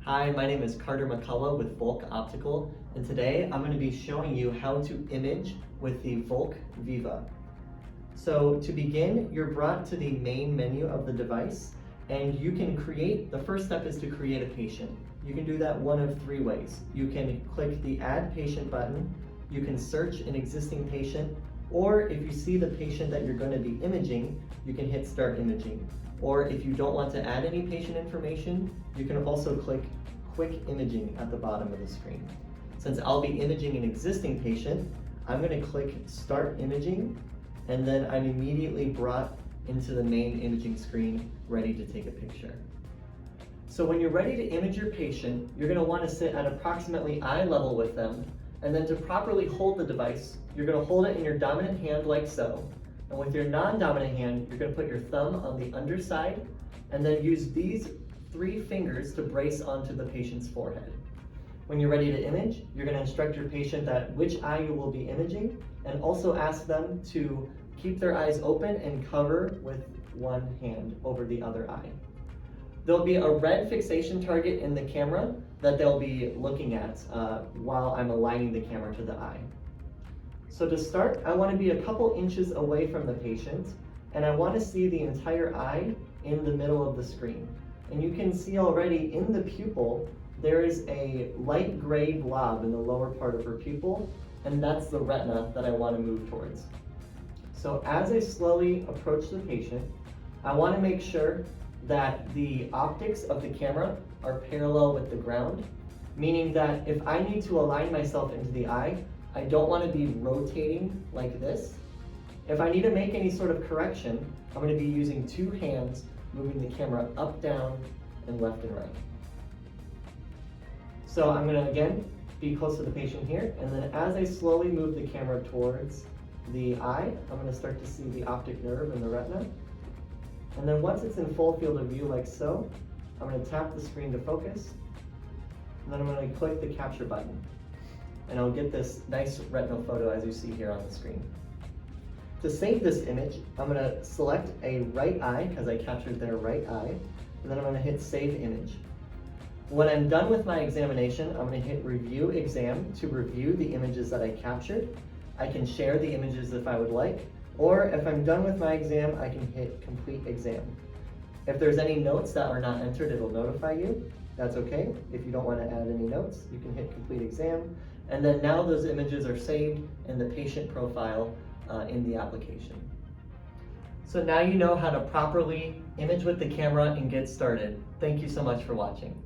Hi, my name is Carter McCullough with Volk Optical, and today I'm going to be showing you how to image with the Volk Viva. So to begin, you're brought to the main menu of the device, and you can the first step is to create a patient. You can do that one of three ways. You can click the Add Patient button, you can search an existing patient, or if you see the patient that you're going to be imaging, you can hit Start Imaging. Or if you don't want to add any patient information, you can also click Quick Imaging at the bottom of the screen. Since I'll be imaging an existing patient, I'm going to click Start Imaging, and then I'm immediately brought into the main imaging screen, ready to take a picture. So when you're ready to image your patient, you're going to want to sit at approximately eye level with them, and then to properly hold the device, you're going to hold it in your dominant hand like so. And with your non-dominant hand, you're going to put your thumb on the underside and then use these 3 fingers to brace onto the patient's forehead. When you're ready to image, you're going to instruct your patient that which eye you will be imaging, and also ask them to keep their eyes open and cover with one hand over the other eye. There'll be a red fixation target in the camera that they'll be looking at while I'm aligning the camera to the eye. So to start, I want to be a couple inches away from the patient, and I want to see the entire eye in the middle of the screen. And you can see already in the pupil, there is a light gray blob in the lower part of her pupil, and that's the retina that I want to move towards. So as I slowly approach the patient, I want to make sure that the optics of the camera are parallel with the ground, meaning that if I need to align myself into the eye, I don't want to be rotating like this. If I need to make any sort of correction, I'm going to be using 2 hands, moving the camera up, down, and left and right. So I'm going to again be close to the patient here, and then as I slowly move the camera towards the eye, I'm going to start to see the optic nerve and the retina. And then once it's in full field of view like so, I'm going to tap the screen to focus, and then I'm going to click the capture button. And I'll get this nice retinal photo as you see here on the screen. To save this image, I'm going to select a right eye, because I captured their right eye, and then I'm going to hit Save Image. When I'm done with my examination, I'm going to hit Review Exam to review the images that I captured. I can share the images if I would like, or if I'm done with my exam, I can hit Complete Exam. If there's any notes that are not entered, it'll notify you. That's okay. If you don't want to add any notes, you can hit Complete Exam. And then now those images are saved in the patient profile in the application. So now you know how to properly image with the camera and get started. Thank you so much for watching.